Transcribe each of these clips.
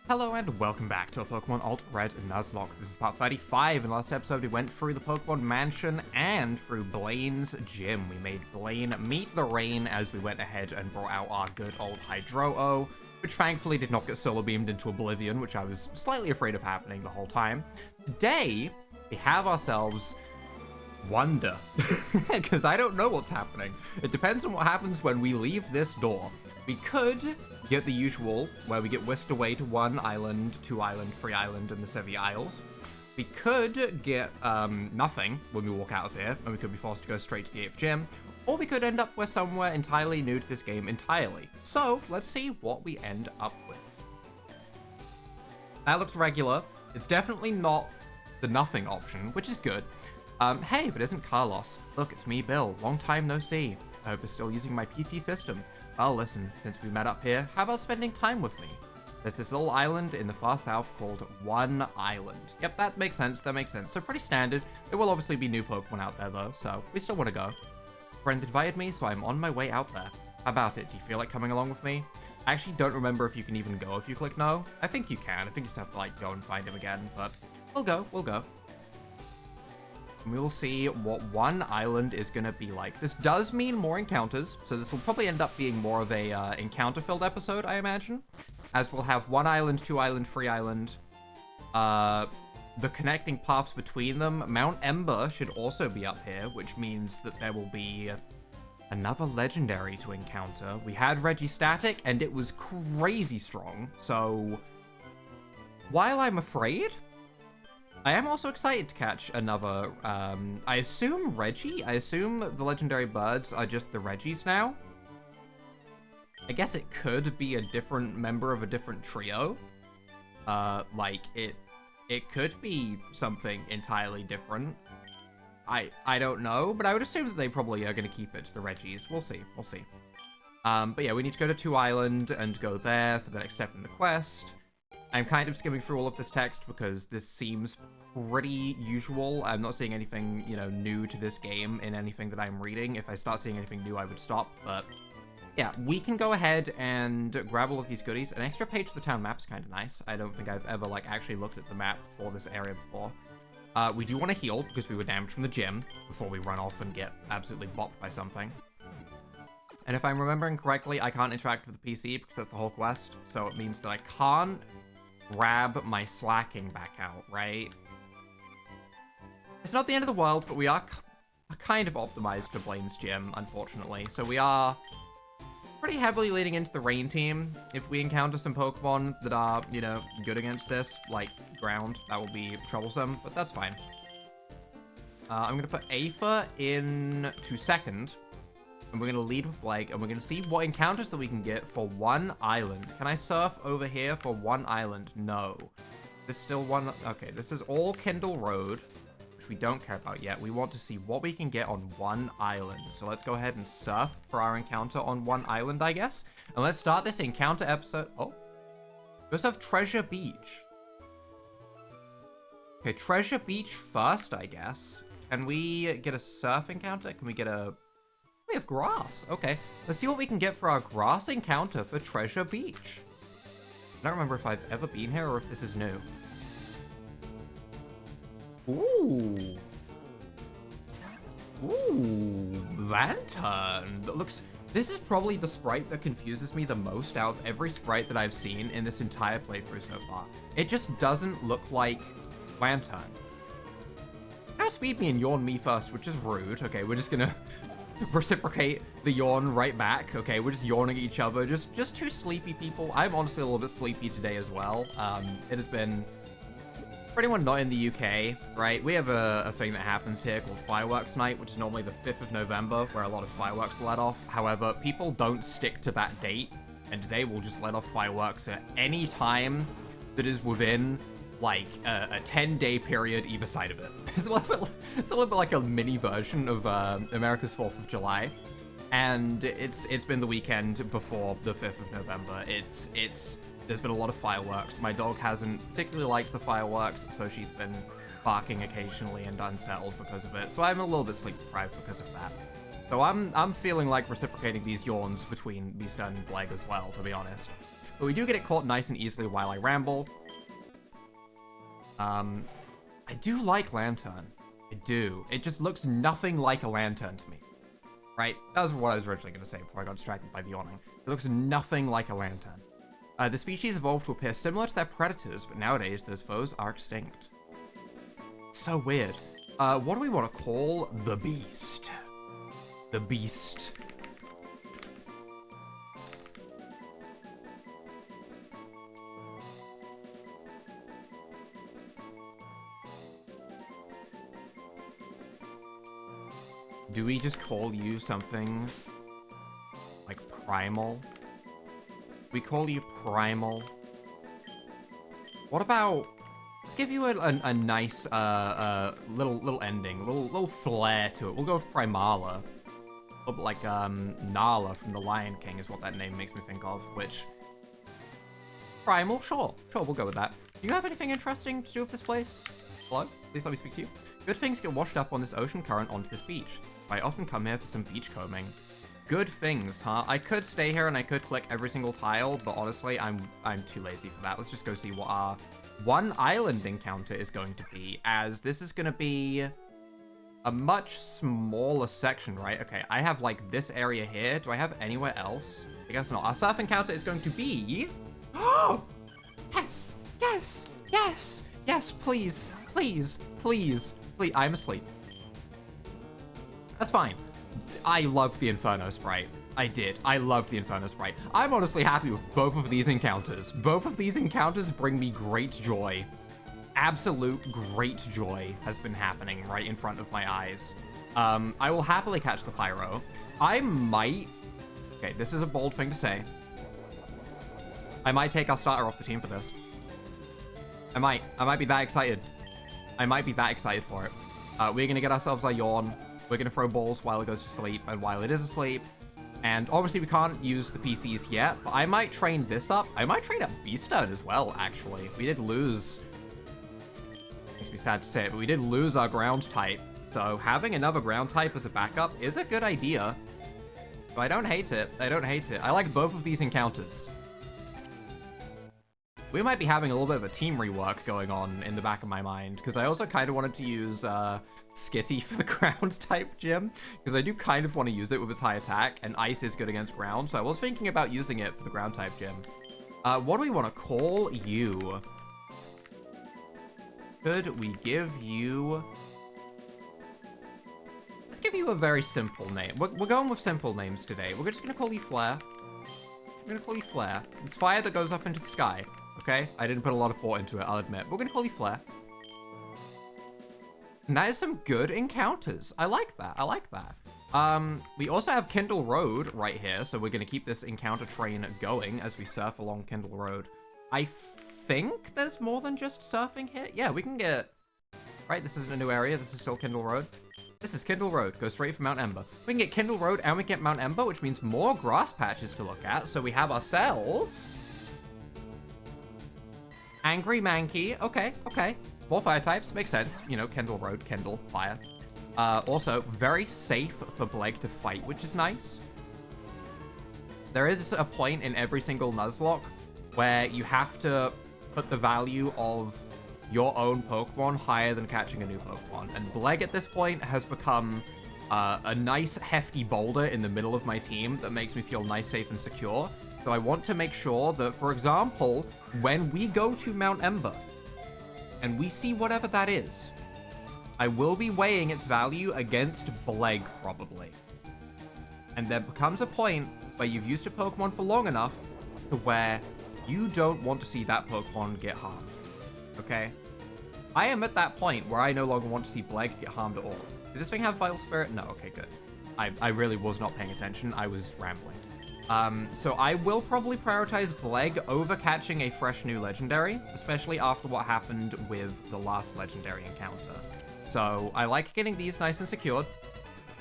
Hello and welcome back to a Pokemon AlteRed Nuzlocke. This is part 35. In the last episode, we went through the Pokemon Mansion and through Blaine's gym. We made Blaine meet the rain as we went ahead and brought out our good old Hydro-O, which thankfully did not get solar beamed into oblivion, which I was slightly afraid of happening the whole time. Today, we have ourselves Wonder, because I don't know what's happening. It depends on what happens when we leave this door. We could get the usual, where we get whisked away to 1 island, 2 island, 3 island, and the Sevii Isles. We could get nothing when we walk out of here, and we could be forced to go straight to the 8th gym, or we could end up with somewhere entirely new to this game entirely. So, let's see what we end up with. That looks regular. It's definitely not the nothing option, which is good. Hey, but isn't Carlos? Look, it's me, Bill. Long time no see. I hope you're still using my PC system. Well, listen, since we met up here, how about spending time with me? There's this little island in the far south called One Island. Yep, that makes sense, So pretty standard. There will obviously be new Pokemon out there though, so we still want to go. A friend invited me, so I'm on my way out there. How about it? Do you feel like coming along with me? I actually don't remember if you can even go if you click no. I think you can. I think you just have to like go and find him again, but we'll go. We will see what One Island is going to be like. This does mean more encounters, so this will probably end up being more of a encounter-filled episode, I imagine. As we'll have 1 island, 2 island, 3 island. The connecting paths between them. Mount Ember should also be up here, which means that there will be another legendary to encounter. We had Registatic, and it was crazy strong, so while I'm afraid, I am also excited to catch another, I assume Reggie? I assume the legendary birds are just the Reggies now. I guess it could be a different member of a different trio. Like, it could be something entirely different. I don't know, but I would assume that they probably are going to keep it to the Reggies. We'll see. But yeah, we need to go to 2 Island and go there for the next step in the quest. I'm kind of skimming through all of this text because this seems pretty usual. I'm not seeing anything, new to this game in anything that I'm reading. If I start seeing anything new, I would stop. But yeah, we can go ahead and grab all of these goodies. An extra page for the town map's kind of nice. I don't think I've ever actually looked at the map for this area before. We do want to heal because we were damaged from the gym before we run off and get absolutely bopped by something. And if I'm remembering correctly, I can't interact with the PC because that's the whole quest. So it means that I can't grab my slacking back out, right? It's not the end of the world, but we are kind of optimized for Blaine's gym, unfortunately. So we are pretty heavily leaning into the rain team. If we encounter some Pokemon that are, good against this, like ground, that will be troublesome, but that's fine. I'm going to put Aether in to second. And we're going to lead with Blake, and we're going to see what encounters that we can get for 1 island. Can I surf over here for 1 island? No. There's still one. Okay, this is all Kendall Road, which we don't care about yet. We want to see what we can get on 1 island. So let's go ahead and surf for our encounter on 1 island, I guess. And let's start this encounter episode. Oh. We also have Treasure Beach. Okay, Treasure Beach first, I guess. Can we get a surf encounter? Can we get a... We have grass. Okay, let's see what we can get for our grass encounter for Treasure Beach. I don't remember if I've ever been here or if this is new. Ooh. Lantern. That looks... This is probably the sprite that confuses me the most out of every sprite that I've seen in this entire playthrough so far. It just doesn't look like Lantern. Now speed me and yawn me first, which is rude. Okay, we're just gonna... reciprocate the yawn right back. Okay, we're just yawning at each other. Just two sleepy people. I'm honestly a little bit sleepy today as well. It has been... For anyone not in the UK, right, we have a thing that happens here called Fireworks Night, which is normally the 5th of November, where a lot of fireworks are let off. However, people don't stick to that date, and they will just let off fireworks at any time that is within like a 10-day period either side of it. It's a little bit like a mini version of America's 4th of July, and it's been the weekend before the 5th of November. There's been a lot of fireworks. My dog hasn't particularly liked the fireworks, so she's been barking occasionally and unsettled because of it. So I'm a little bit sleep deprived because of that. So I'm feeling like reciprocating these yawns between Beast and Bleg as well, to be honest. but we do get it caught nice and easily while I ramble. I do like Lantern. I do. It just looks nothing like a Lantern to me. Right? That was what I was originally going to say before I got distracted by the yawning. It looks nothing like a Lantern. The species evolved to appear similar to their predators, but nowadays those foes are extinct. So weird. What do we want to call the beast? The beast. Do we just call you something like Primal? We call you Primal. What about... Let's give you a nice little ending, little flair to it. We'll go with Primala. A little bit like Nala from The Lion King is what that name makes me think of, which... Primal? Sure, we'll go with that. Do you have anything interesting to do with this place? Hello? Please let me speak to you. Good things get washed up on this ocean current onto this beach. I often come here for some beach combing. Good things, huh? I could stay here and I could click every single tile, but honestly, I'm too lazy for that. Let's just go see what our one island encounter is going to be, as this is going to be a much smaller section, right? Okay, I have like this area here. Do I have anywhere else? I guess not. Our surf encounter is going to be... Oh! Yes! Yes! Yes! Yes, please! Please! Please! Please! I'm asleep. That's fine. I love the Inferno Sprite. I did. I love the Inferno Sprite. I'm honestly happy with both of these encounters. Both of these encounters bring me great joy. Absolute great joy has been happening right in front of my eyes. I will happily catch the Pyro. I might... Okay, this is a bold thing to say. I might take our starter off the team for this. I might be that excited. I might be that excited for it. We're gonna get ourselves our Yawn. We're going to throw balls while it goes to sleep and while it is asleep. And obviously we can't use the PCs yet, but I might train this up. I might train up Beastard as well, actually. We did lose... Makes me sad to say it, but we did lose our ground type. So having another ground type as a backup is a good idea. So I don't hate it. I don't hate it. I like both of these encounters. We might be having a little bit of a team rework going on in the back of my mind, because I also kind of wanted to use Skitty for the ground type gym, because I do kind of want to use it with its high attack, and ice is good against ground, so I was thinking about using it for the ground type gym. What do we want to call you? Could we give you... Let's give you a very simple name. We're going with simple names today. We're just going to call you Flare. We're going to call you Flare. It's fire that goes up into the sky. Okay, I didn't put a lot of thought into it, I'll admit. We're gonna call you Flare. And that is some good encounters. I like that, I like that. We also have Kindle Road right here, so we're gonna keep this encounter train going as we surf along Kindle Road. I think there's more than just surfing here. Yeah, we can get... Right, this isn't a new area, this is still Kindle Road. This is Kindle Road, go straight for Mount Ember. We can get Kindle Road and we get Mount Ember, which means more grass patches to look at, so we have ourselves... Angry Mankey. Okay. More fire types. Makes sense. You know, Kendall Road, Kendall, fire. Also, very safe for Bleg to fight, which is nice. There is a point in every single Nuzlocke where you have to put the value of your own Pokemon higher than catching a new Pokemon. And Bleg at this point has become a nice, hefty boulder in the middle of my team that makes me feel nice, safe, and secure. So I want to make sure that, for example, when we go to Mount Ember and we see whatever that is, I will be weighing its value against Bleg, probably. And there becomes a point where you've used a Pokemon for long enough to where you don't want to see that Pokemon get harmed. Okay? I am at that point where I no longer want to see Bleg get harmed at all. Did this thing have Vital Spirit? No, okay, good. I really was not paying attention. I was rambling. So I will probably prioritize Bleg over catching a fresh new legendary, especially after what happened with the last legendary encounter. So I like getting these nice and secured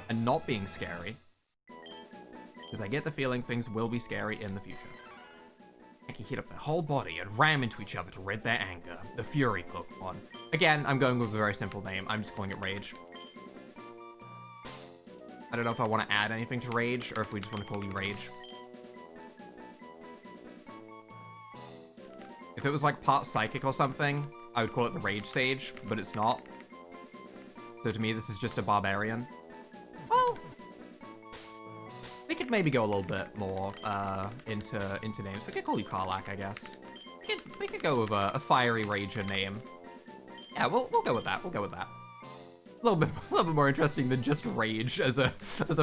and not being scary, because I get the feeling things will be scary in the future. I can heat up their whole body and ram into each other to rid their anger. The Fury Pokemon. Again, I'm going with a very simple name. I'm just calling it Rage. I don't know if I want to add anything to Rage or if we just want to call you Rage. If it was like part psychic or something, I would call it the Rage Sage, but it's not. So to me, this is just a barbarian. Well, we could maybe go a little bit more into names. We could call you Karlach, I guess. We could go with a fiery rager name. Yeah, we'll go with that. We'll go with that. A little bit more interesting than just Rage as a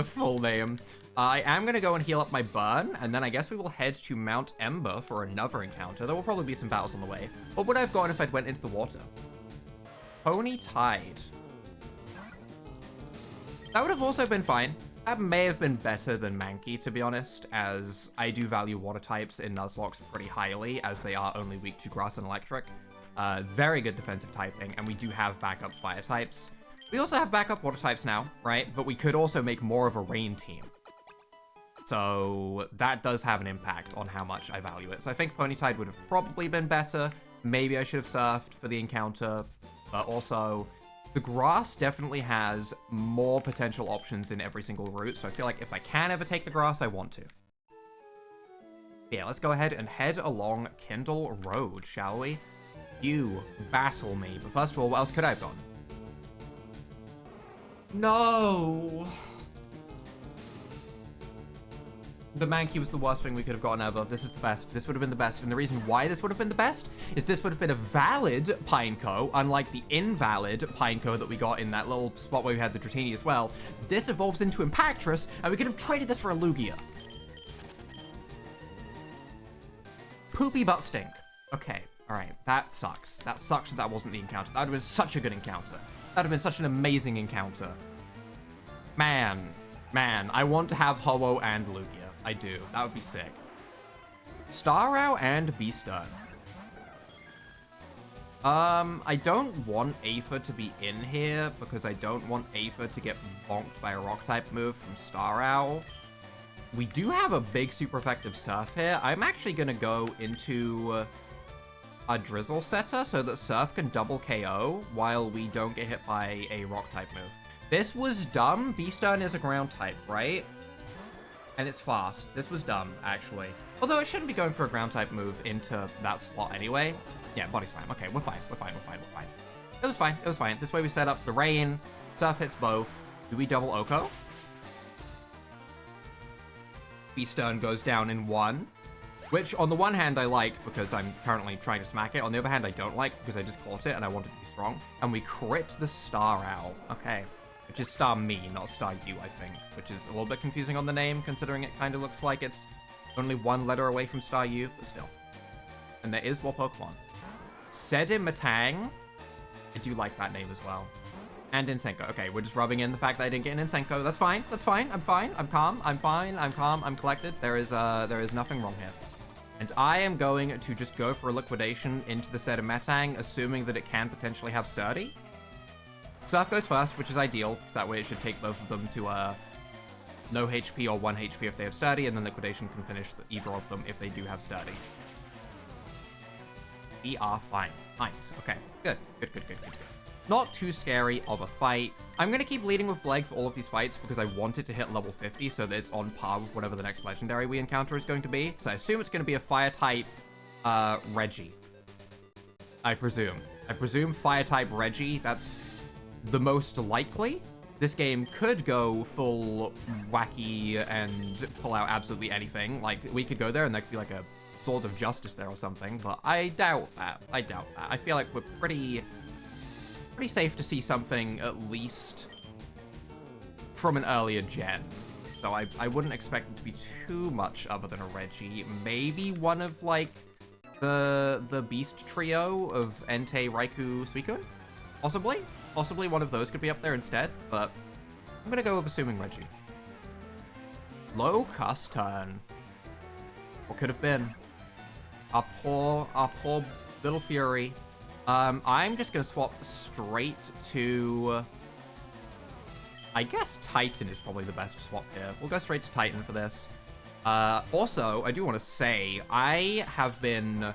full name. I am gonna go and heal up my burn, and then I guess we will head to Mount Ember for another encounter. There will probably be some battles on the way. What would I have gotten if I went into the water? Pony Tide. That would have also been fine. That may have been better than Mankey, to be honest, as I do value water types in Nuzlocke pretty highly, as they are only weak to grass and electric. Very good defensive typing, and we do have backup fire types. We also have backup water types now, right? But we could also make more of a rain team. So that does have an impact on how much I value it. So I think Ponytide would have probably been better. Maybe I should have surfed for the encounter, but also the grass definitely has more potential options in every single route. So I feel like if I can ever take the grass, I want to. Yeah, let's go ahead and head along Kindle Road, shall we? You battle me. But first of all, what else could I have gone? No! The Mankey was the worst thing we could have gotten ever. This is the best. This would have been the best. And the reason why this would have been the best is this would have been a valid Pineco, unlike the invalid Pineco that we got in that little spot where we had the Dratini as well. This evolves into Impactress, and we could have traded this for a Lugia. Poopy butt stink. Okay, all right. That sucks. That sucks that wasn't the encounter. That would have been such a good encounter. That would have been such an amazing encounter. Man, I want to have Ho-Oh and Lugia. I do. That would be sick. Starrow and Beastern. I don't want Aether to be in here because I don't want Aether to get bonked by a rock-type move from Starrow. We do have a big super effective Surf here. I'm actually going to go into a Drizzle Setter so that Surf can double KO while we don't get hit by a rock-type move. This was dumb. Beastern is a ground type, right? And it's fast. This was dumb, actually. Although it shouldn't be going for a ground type move into that slot anyway. Yeah, Body Slam. Okay, we're fine. We're fine. It was fine. It was fine. This way we set up the rain. Surf hits both. Do we double Oko? Beastern goes down in one. Which, on the one hand, I like because I'm currently trying to smack it. On the other hand, I don't like because I just caught it and I wanted to be strong. And we crit the Star Owl. Okay. Which is Star Me, not Star You, I think. Which is a little bit confusing on the name, considering it kind of looks like it's only one letter away from Star U, but still. And there is more Pokemon. Sedimatang. I do like that name as well. And Insenko. Okay, we're just rubbing in the fact that I didn't get an Insenko. That's fine. That's fine. I'm fine. I'm calm. I'm fine. I'm calm. I'm collected. There is nothing wrong here. And I am going to just go for a liquidation into the Sedimatang, assuming that it can potentially have Sturdy. Surf goes first, which is ideal, so that way it should take both of them to no HP or 1 HP if they have Sturdy, and then Liquidation can finish either of them if they do have Sturdy. We are fine. Nice. Okay, good. Good. Not too scary of a fight. I'm going to keep leading with Bleg for all of these fights because I want it to hit level 50 so that it's on par with whatever the next legendary we encounter is going to be. So I assume it's going to be a Fire-type Reggie. I presume. Fire-type Reggie. That's the most likely. This game could go full wacky and pull out absolutely anything. Like, we could go there and there could be like a Sword of Justice there or something, but I doubt that. I feel like we're pretty safe to see something at least from an earlier gen. So I wouldn't expect it to be too much other than a Reggie. Maybe one of like the Beast trio of Entei, Raikou, Suicune? Possibly one of those could be up there instead, but I'm gonna go with assuming Reggie. Low Cuss turn. What could have been? Our poor little Fury. I'm just gonna swap straight to, I guess Titan is probably the best swap here. We'll go straight to Titan for this. Also, I do want to say, I have been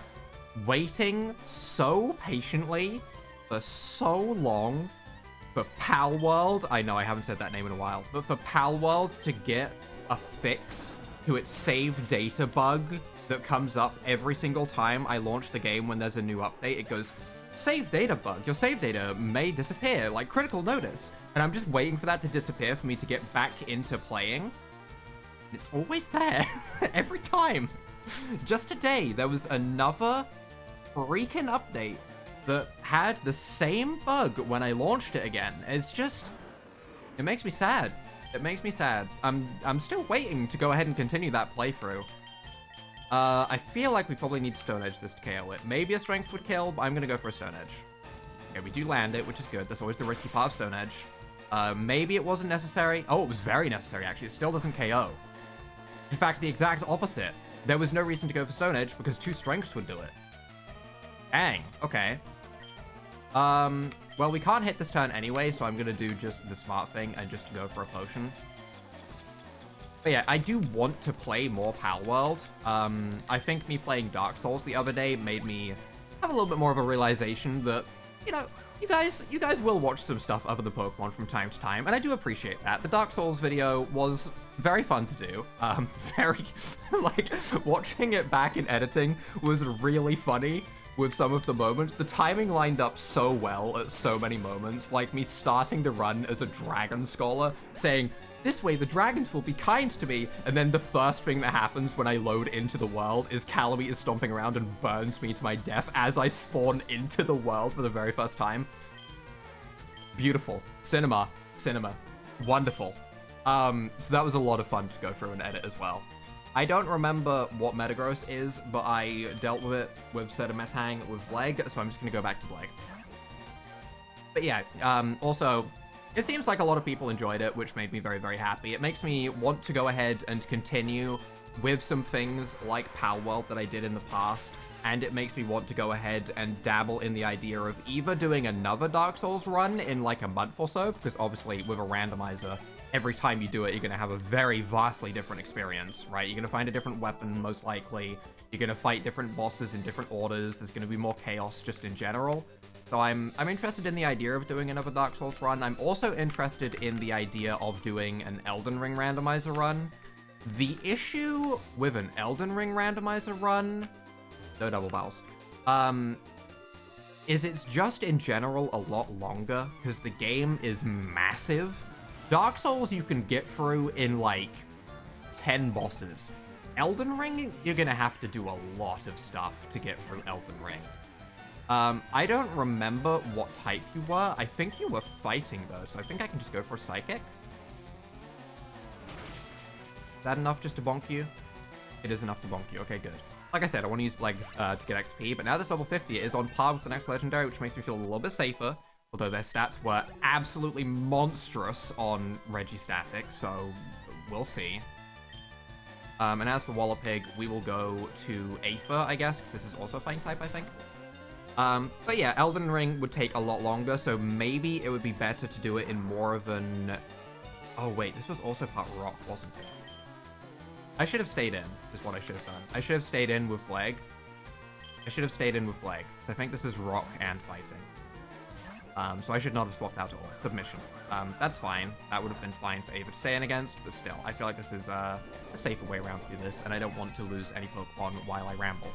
waiting so patiently for so long for Palworld. I know I haven't said that name in a while, but for Palworld to get a fix to its save data bug that comes up every single time I launch the game when there's a new update. It goes, save data bug. Your save data may disappear, like critical notice. And I'm just waiting for that to disappear for me to get back into playing. It's always there, every time. Just today, there was another freaking update that had the same bug when I launched it again. It's just, it makes me sad. It makes me sad. I'm still waiting to go ahead and continue that playthrough. I feel like we probably need Stone Edge this to KO it. Maybe a Strength would kill, but I'm gonna go for a Stone Edge. Okay, we do land it, which is good. That's always the risky part of Stone Edge. Maybe it wasn't necessary. Oh, it was very necessary, actually. It still doesn't KO. In fact, the exact opposite. There was no reason to go for Stone Edge because 2 Strengths would do it. Dang, okay. Well, we can't hit this turn anyway, so I'm gonna do just the smart thing and just go for a potion. But yeah, I do want to play more Palworld. I think me playing Dark Souls the other day made me have a little bit more of a realization that, you know, you guys will watch some stuff other than Pokemon from time to time, and I do appreciate that. The Dark Souls video was very fun to do. Very, like, watching it back in editing was really funny with some of the moments. The timing lined up so well at so many moments, like me starting to run as a Dragon Scholar, saying, this way the dragons will be kind to me, and then the first thing that happens when I load into the world is Calamity is stomping around and burns me to my death as I spawn into the world for the very first time. Beautiful. Cinema. Wonderful. So that was a lot of fun to go through and edit as well. I don't remember what Metagross is, but I dealt with it with Sedimentang with Bleg, so I'm just gonna go back to Bleg. But yeah, also, it seems like a lot of people enjoyed it, which made me very, very happy. It makes me want to go ahead and continue with some things like Palworld that I did in the past, and it makes me want to go ahead and dabble in the idea of either doing another Dark Souls run in like a month or so, because obviously with a randomizer, every time you do it, you're going to have a very vastly different experience, right? You're going to find a different weapon, most likely. You're going to fight different bosses in different orders. There's going to be more chaos just in general. So I'm interested in the idea of doing another Dark Souls run. I'm also interested in the idea of doing an Elden Ring randomizer run. The issue with an Elden Ring randomizer run, no double barrels, is it's just in general a lot longer because the game is massive. Dark Souls you can get through in like 10 bosses. Elden Ring, you're gonna have to do a lot of stuff to get through Elden Ring. I don't remember what type you were. I think you were fighting though, so I think I can just go for a Psychic. Is that enough just to bonk you? It is enough to bonk you. Okay, good. Like I said, I want to use Bleg to get XP, but now this level 50 is on par with the next legendary, which makes me feel a little bit safer. Although their stats were absolutely monstrous on Registatic, so we'll see. And as for Wallopig, we will go to Aether, I guess, because this is also Fighting type, I think. But yeah, Elden Ring would take a lot longer, so maybe it would be better to do it in more of an... Oh wait, this was also part Rock, wasn't it? I should have stayed in, is what I should have done. I should have stayed in with Bleg. Because I think this is Rock and Fighting. So I should not have swapped out at all. Submission. That's fine. That would have been fine for Ava to stay in against, but still, I feel like this is a safer way around to do this, and I don't want to lose any Pokemon while I ramble.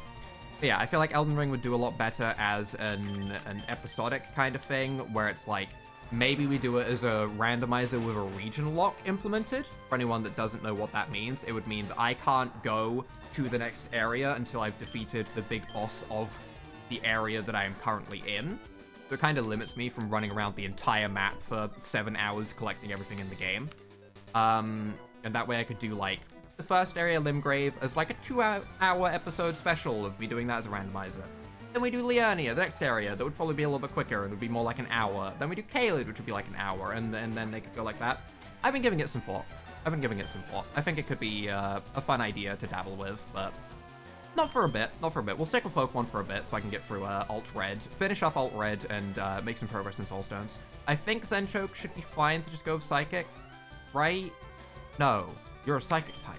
But yeah, I feel like Elden Ring would do a lot better as an episodic kind of thing, where it's like, maybe we do it as a randomizer with a region lock implemented. For anyone that doesn't know what that means, it would mean that I can't go to the next area until I've defeated the big boss of the area that I am currently in. So it kind of limits me from running around the entire map for 7 hours collecting everything in the game. And that way I could do like the first area, Limgrave, as like a 2-hour episode special of me doing that as a randomizer. Then we do Liurnia, the next area, that would probably be a little bit quicker and would be more like an hour. Then we do Caelid, which would be like an hour, and then they could go like that. I've been giving it some thought. I think it could be a fun idea to dabble with, but not for a bit. We'll stick with Pokemon for a bit so I can get through AlteRed, finish up AlteRed, and make some progress in Soulstones. I think Zenchoke should be fine to just go with Psychic, right? No, you're a Psychic type.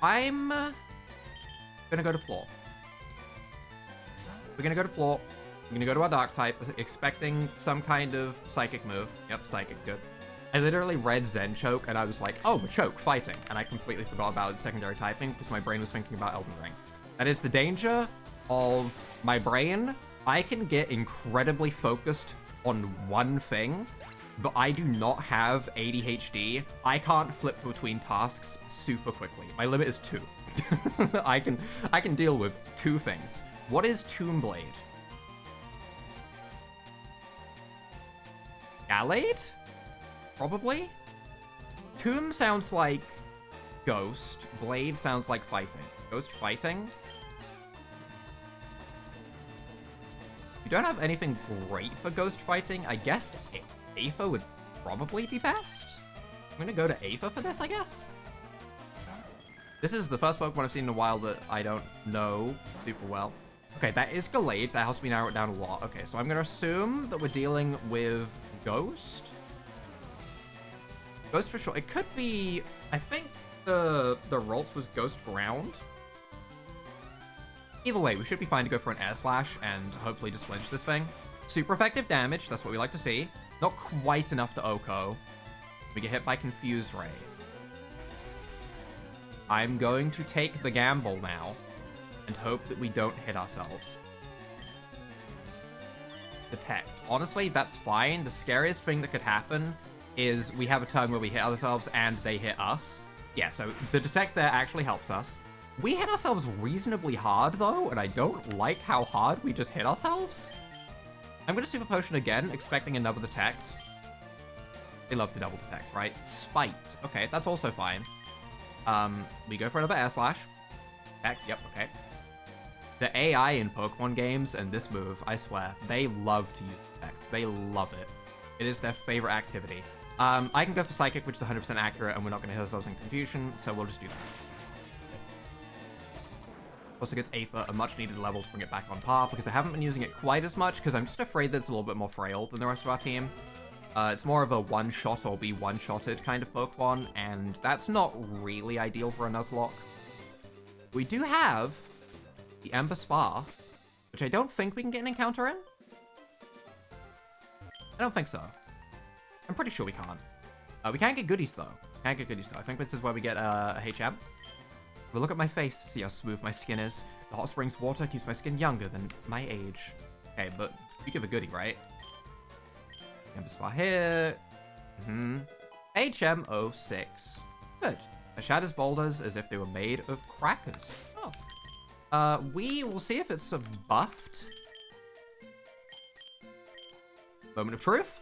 I'm gonna go to Plor. We're gonna go to Plor. We're gonna go to our Dark type, expecting some kind of Psychic move. Yep, Psychic, good. I literally read Zen Choke, and I was like, oh, Machoke, fighting. And I completely forgot about secondary typing, because my brain was thinking about Elden Ring. That is the danger of my brain. I can get incredibly focused on one thing, but I do not have ADHD. I can't flip between tasks super quickly. My limit is 2. I can deal with 2 things. What is Tomb Blade? Gallade? Probably? Tomb sounds like Ghost. Blade sounds like fighting. Ghost fighting? You don't have anything great for Ghost fighting. I guess Aether would probably be best. I'm gonna go to Aether for this, I guess. This is the first Pokemon I've seen in a while that I don't know super well. Okay, that is Gallade. That helps me narrow it down a lot. Okay, so I'm gonna assume that we're dealing with Ghost. Ghost for sure. It could be... I think the Ralts was Ghost Ground. Either way, we should be fine to go for an Air Slash and hopefully just flinch this thing. Super effective damage. That's what we like to see. Not quite enough to Oko. We get hit by Confuse Ray. I'm going to take the gamble now and hope that we don't hit ourselves. Detect. Honestly, that's fine. The scariest thing that could happen is we have a turn where we hit ourselves and they hit us. Yeah, so the Detect there actually helps us. We hit ourselves reasonably hard, though, and I don't like how hard we just hit ourselves. I'm going to Super Potion again, expecting another Detect. They love to double Detect, right? Spite. Okay, that's also fine. We go for another Air Slash. Detect, yep, okay. The AI in Pokemon games and this move, I swear, they love to use Detect. They love it. It is their favorite activity. I can go for Psychic, which is 100% accurate, and we're not going to hit ourselves in confusion, so we'll just do that. Also gets Aether, a much-needed level to bring it back on par, because I haven't been using it quite as much, because I'm just afraid that it's a little bit more frail than the rest of our team. It's more of a one-shot or be one-shotted kind of Pokemon, and that's not really ideal for a Nuzlocke. We do have the Ember Spa, which I don't think we can get an encounter in. I don't think so. I'm pretty sure we can't. We can't get goodies, though. I think this is where we get a HM. But look at my face. See how smooth my skin is. The hot springs water keeps my skin younger than my age. Okay, but we give a goodie, right? Ember Spa here. HM06. Good. It shatters boulders as if they were made of crackers. Oh. We will see if it's buffed. Moment of truth.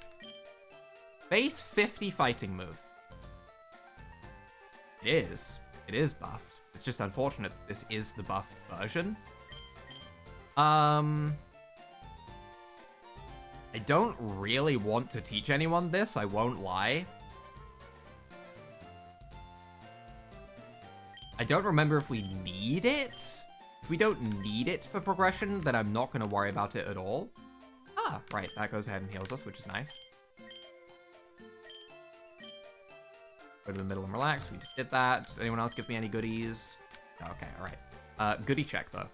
Base 50 fighting move. It is. It is buffed. It's just unfortunate that this is the buffed version. I don't really want to teach anyone this, I won't lie. I don't remember if we need it. If we don't need it for progression, then I'm not going to worry about it at all. Ah, right, that goes ahead and heals us, which is nice. Go to the middle and relax. We just did that. Does anyone else give me any goodies? Okay, all right. Goodie check, though.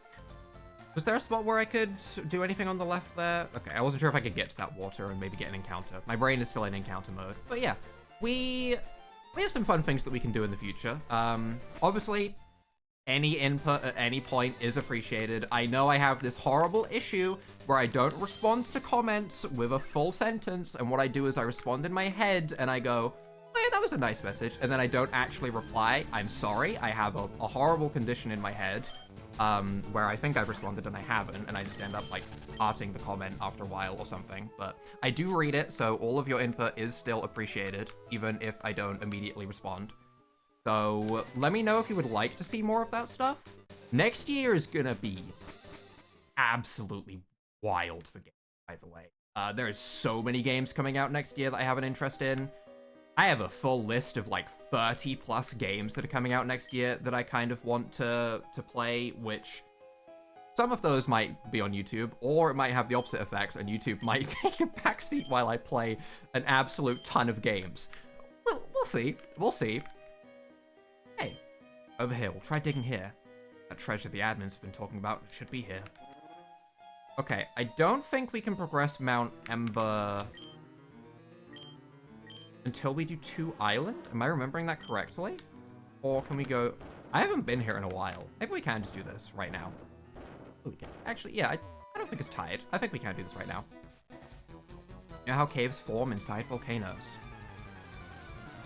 Was there a spot where I could do anything on the left there? Okay, I wasn't sure if I could get to that water and maybe get an encounter. My brain is still in encounter mode. But yeah, we have some fun things that we can do in the future. Obviously, any input at any point is appreciated. I know I have this horrible issue where I don't respond to comments with a full sentence, and what I do is I respond in my head and I go, oh yeah, that was a nice message, and then I don't actually reply. I'm sorry, I have a horrible condition in my head where I think I've responded and I haven't, and I just end up like hearting the comment after a while or something. But I do read it, so all of your input is still appreciated, even if I don't immediately respond. So let me know if you would like to see more of that stuff. Next year is gonna be absolutely wild for games, by the way. There's so many games coming out next year that I have an interest in. I have a full list of like 30 plus games that are coming out next year that I kind of want to play, which some of those might be on YouTube, or it might have the opposite effect and YouTube might take a backseat while I play an absolute ton of games. We'll see. We'll see. Hey, over here. We'll try digging here. That treasure the admins have been talking about should be here. Okay, I don't think we can progress Mount Ember until we do 2 island. Am I remembering that correctly? Or can we go... I haven't been here in a while. Maybe we can just do this right now. Oh, we can. Actually, yeah, I don't think it's tied. I think we can do this right now. You know how caves form inside volcanoes?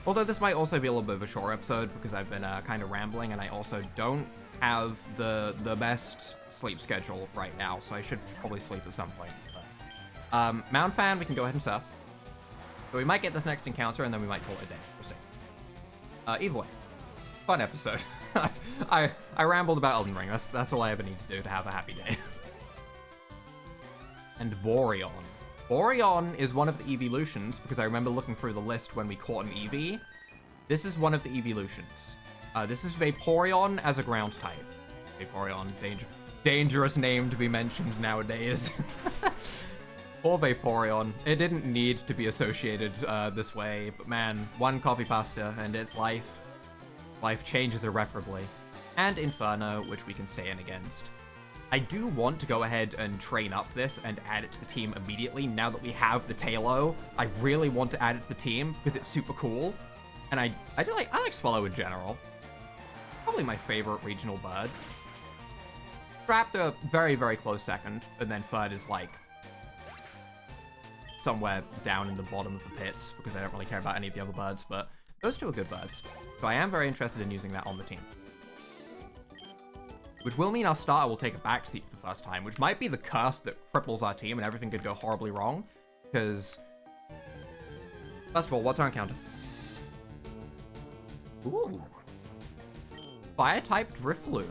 Although this might also be a little bit of a short episode because I've been kind of rambling, and I also don't have the best sleep schedule right now, so I should probably sleep at some point. But, Mound Fan, we can go ahead and surf. So we might get this next encounter, and then we might call it a day. We'll see. Either way, fun episode. I rambled about Elden Ring. That's all I ever need to do to have a happy day. And Boreon. Boreon is one of the evolutions, because I remember looking through the list when we caught an Eevee. This is one of the evolutions. This is Vaporeon as a ground type. Vaporeon, dangerous name to be mentioned nowadays. Poor Vaporeon. It didn't need to be associated this way, but man, one copy pasta and its life changes irreparably. And Inferno, which we can stay in against. I do want to go ahead and train up this and add it to the team immediately now that we have the Tailo. I really want to add it to the team because it's super cool. And I like Swallow in general. Probably my favorite regional bird. Trapped a very, very close second, and then third is like somewhere down in the bottom of the pits because I don't really care about any of the other birds, but those two are good birds. So I am very interested in using that on the team. Which will mean our starter will take a backseat for the first time, which might be the curse that cripples our team and everything could go horribly wrong. Because, first of all, what's our encounter? Ooh. Fire-type Drifloon.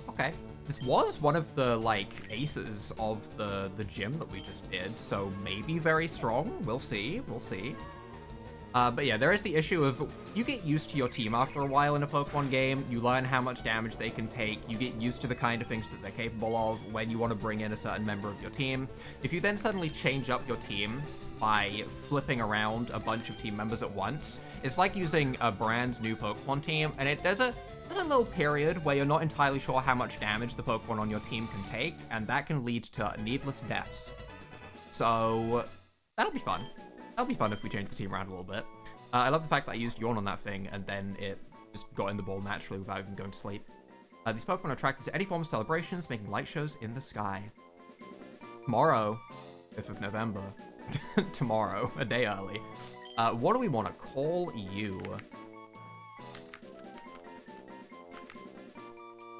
Okay. This was one of the, like, aces of the gym that we just did, so maybe very strong. We'll see. We'll see. But yeah, there is the issue of you get used to your team after a while in a Pokemon game. You learn how much damage they can take. You get used to the kind of things that they're capable of when you want to bring in a certain member of your team. If you then suddenly change up your team by flipping around a bunch of team members at once, it's like using a brand new Pokemon team, and there's a little period where you're not entirely sure how much damage the Pokemon on your team can take, and that can lead to needless deaths. So that'll be fun. That'll be fun if we change the team around a little bit. I love the fact that I used Yawn on that thing, and then it just got in the ball naturally without even going to sleep. These Pokemon are attracted to any form of celebrations, making light shows in the sky. Tomorrow, 5th of November, tomorrow, a day early. What do we want to call you?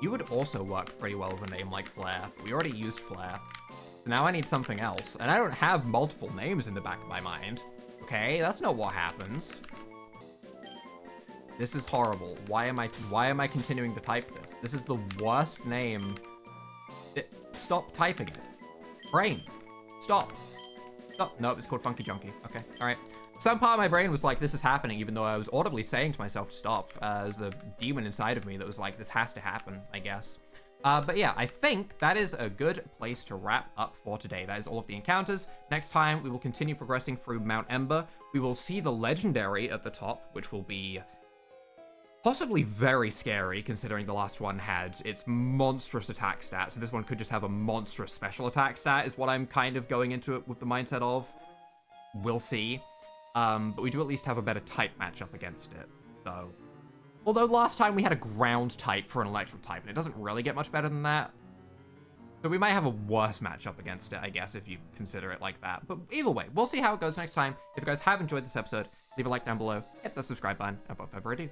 You would also work pretty well with a name like Flare. We already used Flare. Now I need something else, and I don't have multiple names in the back of my mind. Okay, that's not what happens. This is horrible. Why am I continuing to type this? This is the worst name. Stop typing it. Brain. Stop. Stop. No, it's called Funky Junkie. Okay, all right. Some part of my brain was like, this is happening, even though I was audibly saying to myself to stop. There's a demon inside of me that was like, this has to happen, I guess. But yeah, I think that is a good place to wrap up for today. That is all of the encounters. Next time, we will continue progressing through Mount Ember. We will see the legendary at the top, which will be possibly very scary, considering the last one had its monstrous attack stat. So this one could just have a monstrous special attack stat, is what I'm kind of going into it with the mindset of. We'll see. But we do at least have a better type matchup against it, so... Although last time we had a ground type for an electric type, and it doesn't really get much better than that. So we might have a worse matchup against it, I guess, if you consider it like that. But either way, we'll see how it goes next time. If you guys have enjoyed this episode, leave a like down below, hit the subscribe button, and without further ado,